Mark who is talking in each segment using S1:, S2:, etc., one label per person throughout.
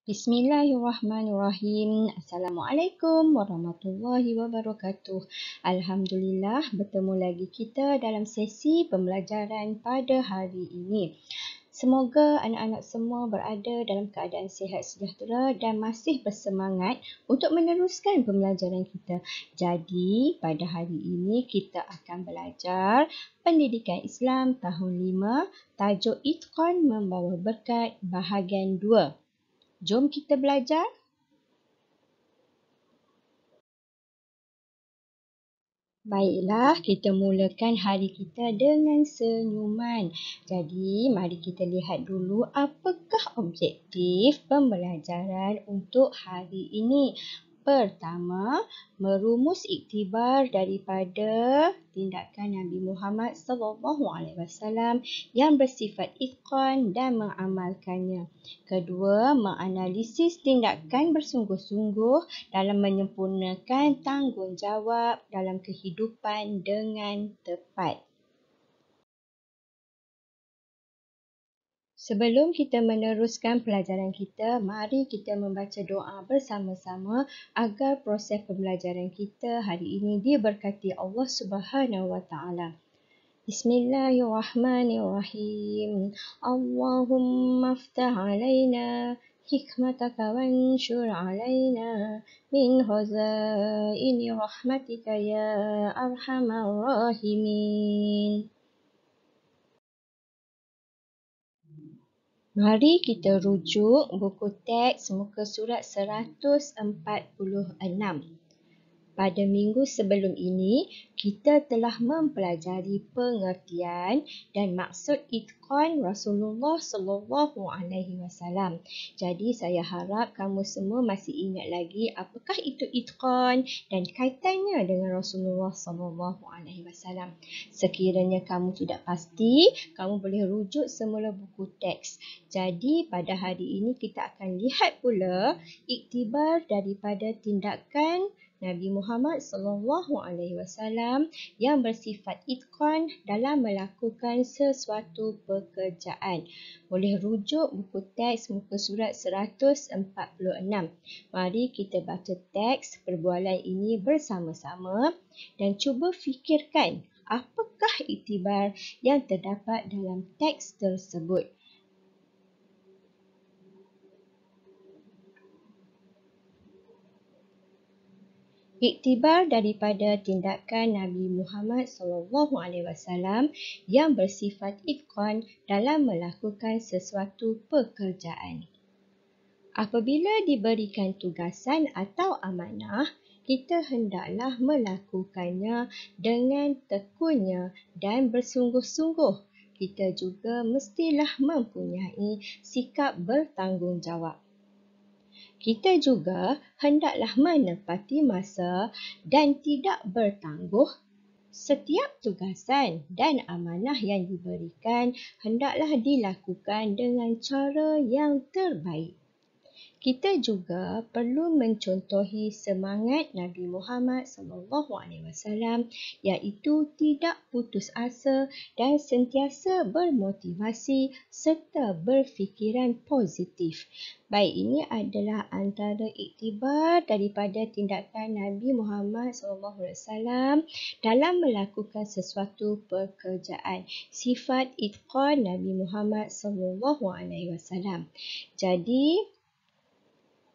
S1: Bismillahirrahmanirrahim. Assalamualaikum warahmatullahi wabarakatuh. Alhamdulillah, bertemu lagi kita dalam sesi pembelajaran pada hari ini. Semoga anak-anak semua berada dalam keadaan sihat sejahtera dan masih bersemangat untuk meneruskan pembelajaran kita. Jadi, pada hari ini kita akan belajar Pendidikan Islam tahun 5, tajuk Itqan Membawa Berkat bahagian 2. Jom kita belajar. Baiklah, kita mulakan hari kita dengan senyuman. Jadi, mari kita lihat dulu apakah objektif pembelajaran untuk hari ini. Pertama, merumus iktibar daripada tindakan Nabi Muhammad SAW yang bersifat itqan dan mengamalkannya. Kedua, menganalisis tindakan bersungguh-sungguh dalam menyempurnakan tanggungjawab dalam kehidupan dengan tepat. Sebelum kita meneruskan pelajaran kita, mari kita membaca doa bersama-sama agar proses pembelajaran kita hari ini diberkati Allah Subhanahu Wa Taala. Bismillahirrahmanirrahim. Allahumma aftah alaina hikmataka wanshur alaina min khazaini rahmatika ya arhamar rahimin. Mari kita rujuk buku teks muka surat 146. Pada minggu sebelum ini, kita telah mempelajari pengertian dan maksud itqan Rasulullah SAW. Jadi saya harap kamu semua masih ingat lagi apakah itu itqan dan kaitannya dengan Rasulullah SAW. Sekiranya kamu tidak pasti, kamu boleh rujuk semula buku teks. Jadi pada hari ini kita akan lihat pula iktibar daripada tindakan Nabi Muhammad SAW yang bersifat itqan dalam melakukan sesuatu pekerjaan. Boleh rujuk buku teks muka surat 146. Mari kita baca teks perbualan ini bersama-sama dan cuba fikirkan apakah iktibar yang terdapat dalam teks tersebut. Iktibar daripada tindakan Nabi Muhammad SAW yang bersifat itqan dalam melakukan sesuatu pekerjaan. Apabila diberikan tugasan atau amanah, kita hendaklah melakukannya dengan tekunnya dan bersungguh-sungguh. Kita juga mestilah mempunyai sikap bertanggungjawab. Kita juga hendaklah menepati masa dan tidak bertangguh. Setiap tugasan dan amanah yang diberikan hendaklah dilakukan dengan cara yang terbaik. Kita juga perlu mencontohi semangat Nabi Muhammad SAW iaitu tidak putus asa dan sentiasa bermotivasi serta berfikiran positif. Baik, ini adalah antara iktibar daripada tindakan Nabi Muhammad SAW dalam melakukan sesuatu pekerjaan. Sifat itqan Nabi Muhammad SAW. Jadi,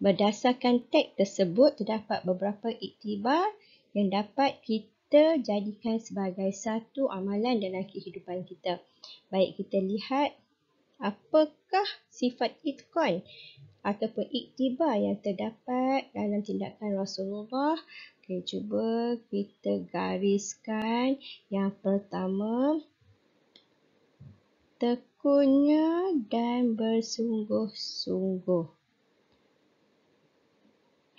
S1: berdasarkan teks tersebut, terdapat beberapa iktibar yang dapat kita jadikan sebagai satu amalan dalam kehidupan kita. Baik, kita lihat apakah sifat itqan ataupun iktibar yang terdapat dalam tindakan Rasulullah. Okay, cuba kita gariskan. Yang pertama, tekunnya dan bersungguh-sungguh.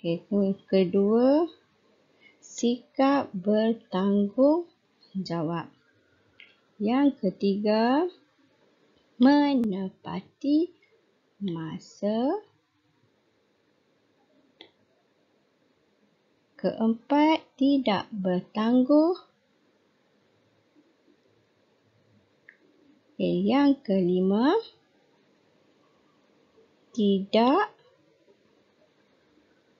S1: Yang kedua, sikap bertanggungjawab. Yang ketiga, menepati masa. Keempat, tidak bertangguh. Yang kelima, tidak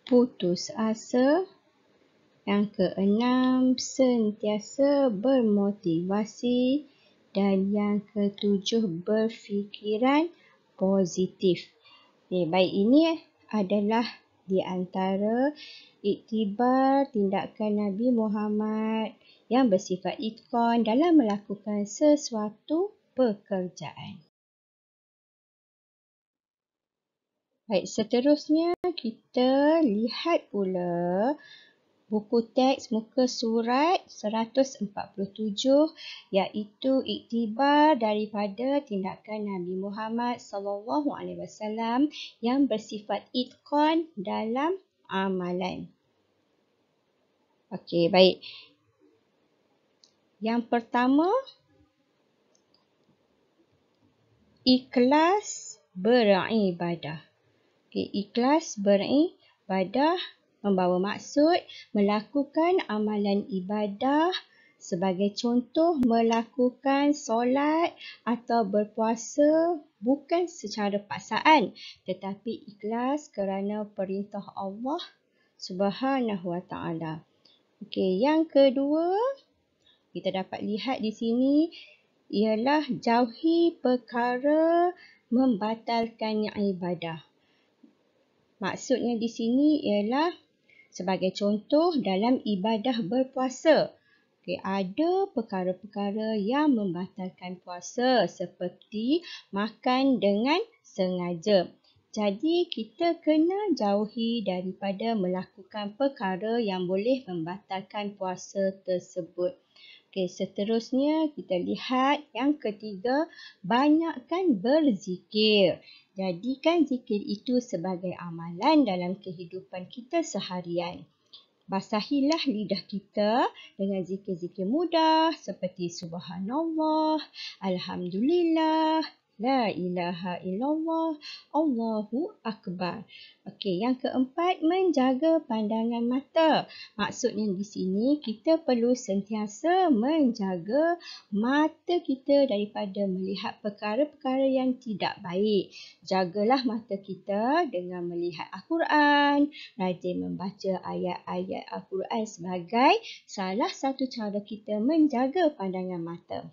S1: putus asa. Yang keenam, sentiasa bermotivasi. Dan yang ketujuh, berfikiran positif. Baik, ini adalah di antara iktibar tindakan Nabi Muhammad yang bersifat itqan dalam melakukan sesuatu pekerjaan. Baik, seterusnya kita lihat pula buku teks muka surat 147 iaitu iktibar daripada tindakan Nabi Muhammad SAW yang bersifat itqan dalam amalan. Okey, baik. Yang pertama, ikhlas beribadah. Ikhlas beribadah membawa maksud melakukan amalan ibadah, sebagai contoh melakukan solat atau berpuasa bukan secara paksaan tetapi ikhlas kerana perintah Allah Subhanahu Wa Taala. Okey, yang kedua kita dapat lihat di sini ialah jauhi perkara membatalkan ibadah. Maksudnya di sini ialah sebagai contoh dalam ibadah berpuasa. Ada perkara-perkara yang membatalkan puasa seperti makan dengan sengaja. Jadi kita kena jauhi daripada melakukan perkara yang boleh membatalkan puasa tersebut. Seterusnya kita lihat yang ketiga, banyakkan berzikir. Jadikan zikir itu sebagai amalan dalam kehidupan kita seharian. Basahilah lidah kita dengan zikir-zikir mudah seperti Subhanallah, Alhamdulillah, La ilaha illallah, Allahu Akbar. Okey, yang keempat, menjaga pandangan mata. Maksudnya di sini kita perlu sentiasa menjaga mata kita daripada melihat perkara-perkara yang tidak baik. Jagalah mata kita dengan melihat Al-Quran, rajin membaca ayat-ayat Al-Quran sebagai salah satu cara kita menjaga pandangan mata.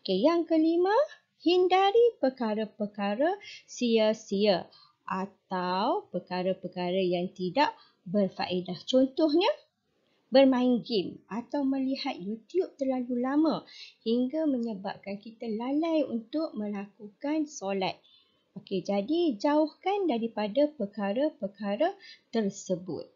S1: Okey, yang kelima, hindari perkara-perkara sia-sia atau perkara-perkara yang tidak berfaedah. Contohnya, bermain game atau melihat YouTube terlalu lama hingga menyebabkan kita lalai untuk melakukan solat. Okey, jadi jauhkan daripada perkara-perkara tersebut.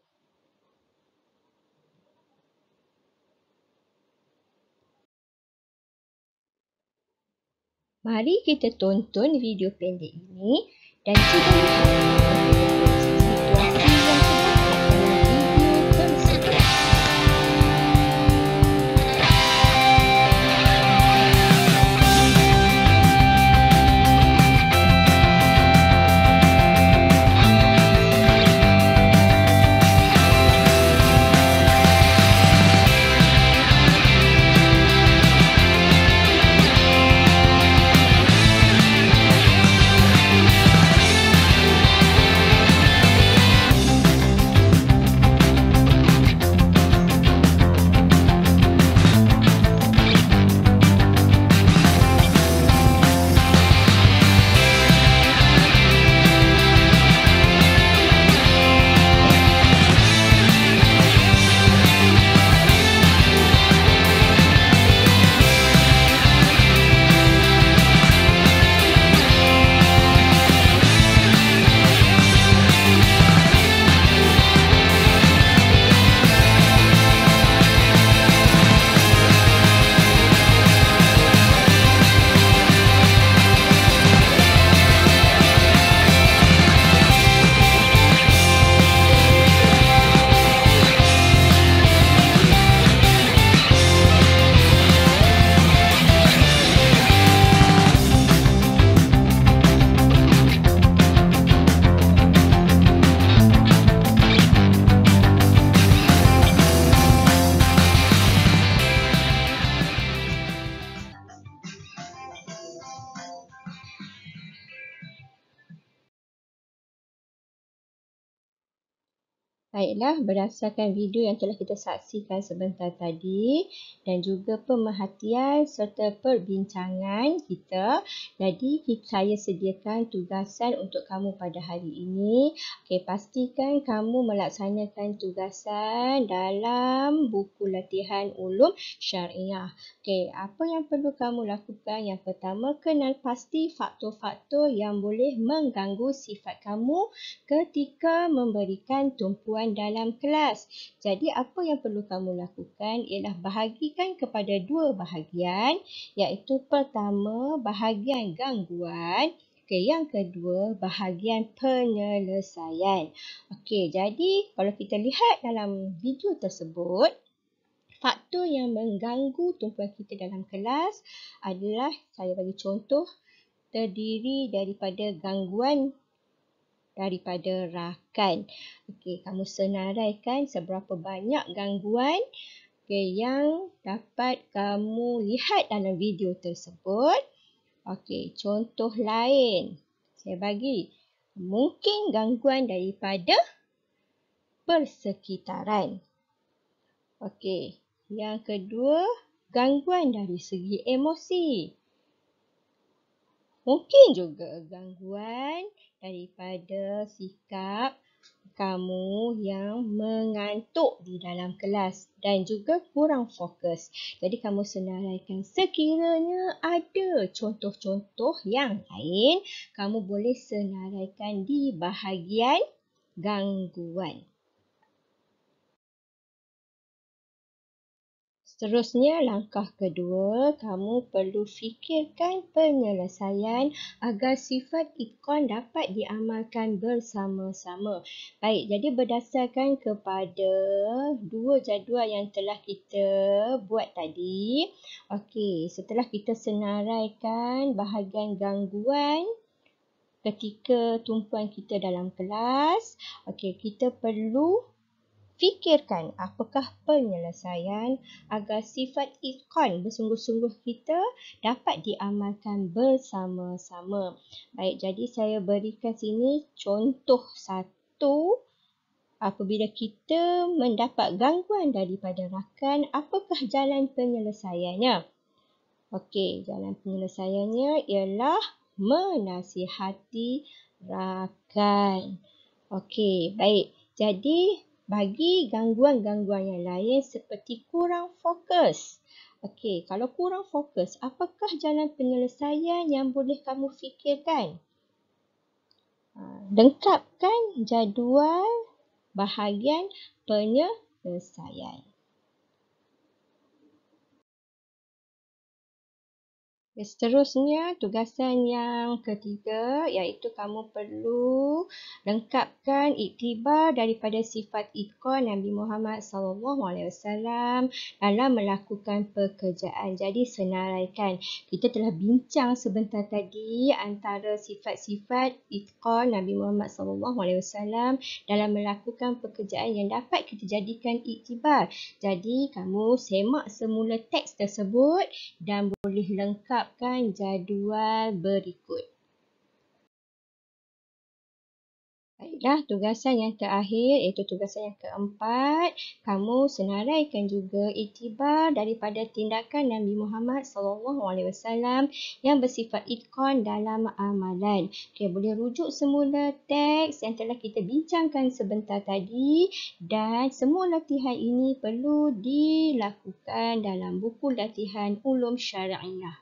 S1: Mari kita tonton video pendek ini dan cuba lihat situasi yang terdapat dalam video tersebut. Baiklah, berdasarkan video yang telah kita saksikan sebentar tadi dan juga pemerhatian serta perbincangan kita, jadi saya sediakan tugasan untuk kamu pada hari ini. Okey, pastikan kamu melaksanakan tugasan dalam buku latihan ulum syariah. Okey, apa yang perlu kamu lakukan? Yang pertama, kenal pasti faktor-faktor yang boleh mengganggu sifat kamu ketika memberikan tumpuan dalam kelas. Jadi apa yang perlu kamu lakukan ialah bahagikan kepada dua bahagian, iaitu pertama bahagian gangguan, yang kedua bahagian penyelesaian. Okey, jadi kalau kita lihat dalam video tersebut, faktor yang mengganggu tumpuan kita dalam kelas adalah, saya bagi contoh, terdiri daripada gangguan daripada rakan. Okey, kamu senaraikan seberapa banyak gangguan yang dapat kamu lihat dalam video tersebut. Okey, contoh lain saya bagi. Mungkin gangguan daripada persekitaran. Okey, yang kedua, gangguan dari segi emosi. Mungkin juga gangguan daripada sikap kamu yang mengantuk di dalam kelas dan juga kurang fokus. Jadi kamu senaraikan sekiranya ada contoh-contoh yang lain, kamu boleh senaraikan di bahagian gangguan. Seterusnya, langkah kedua, kamu perlu fikirkan penyelesaian agar sifat itqan dapat diamalkan bersama-sama. Baik, jadi berdasarkan kepada dua jadual yang telah kita buat tadi, okey, setelah kita senaraikan bahagian gangguan ketika tumpuan kita dalam kelas, okey, kita perlu fikirkan apakah penyelesaian agar sifat itqan bersungguh-sungguh kita dapat diamalkan bersama-sama. Baik, jadi saya berikan sini contoh satu. Apabila kita mendapat gangguan daripada rakan, apakah jalan penyelesaiannya? Okey, jalan penyelesaiannya ialah menasihati rakan. Okey, baik. Jadi bagi gangguan-gangguan yang lain seperti kurang fokus. Okey, kalau kurang fokus, apakah jalan penyelesaian yang boleh kamu fikirkan? Lengkapkan jadual bahagian penyelesaian. Seterusnya, tugasan yang ketiga iaitu kamu perlu lengkapkan iktibar daripada sifat itqan Nabi Muhammad SAW dalam melakukan pekerjaan. Jadi senaraikan. Kita telah bincang sebentar tadi antara sifat-sifat itqan Nabi Muhammad SAW dalam melakukan pekerjaan yang dapat kita jadikan iktibar. Jadi kamu semak semula teks tersebut dan boleh lengkapkan jadual berikut. Baiklah, tugasan yang terakhir iaitu tugasan yang keempat. Kamu senaraikan juga iktibar daripada tindakan Nabi Muhammad SAW yang bersifat itqan dalam amalan. Okey, boleh rujuk semula teks yang telah kita bincangkan sebentar tadi dan semua latihan ini perlu dilakukan dalam buku latihan ulum syariah.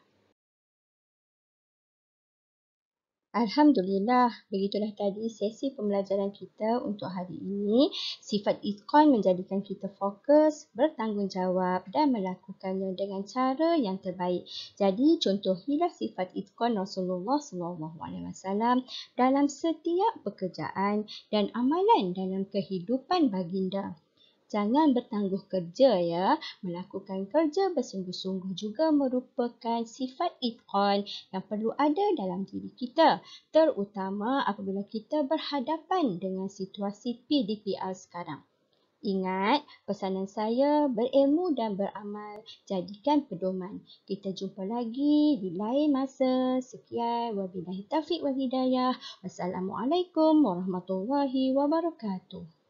S1: Alhamdulillah, begitulah tadi sesi pembelajaran kita untuk hari ini. Sifat itqan menjadikan kita fokus, bertanggungjawab dan melakukannya dengan cara yang terbaik. Jadi, contohilah sifat itqan Rasulullah SAW dalam setiap pekerjaan dan amalan dalam kehidupan baginda. Jangan bertangguh kerja ya. Melakukan kerja bersungguh-sungguh juga merupakan sifat itqan yang perlu ada dalam diri kita. Terutama apabila kita berhadapan dengan situasi PDPR sekarang. Ingat, pesanan saya berilmu dan beramal, jadikan pedoman. Kita jumpa lagi di lain masa. Sekian, wabillahi taufiq wal hidayah. Wassalamualaikum warahmatullahi wabarakatuh.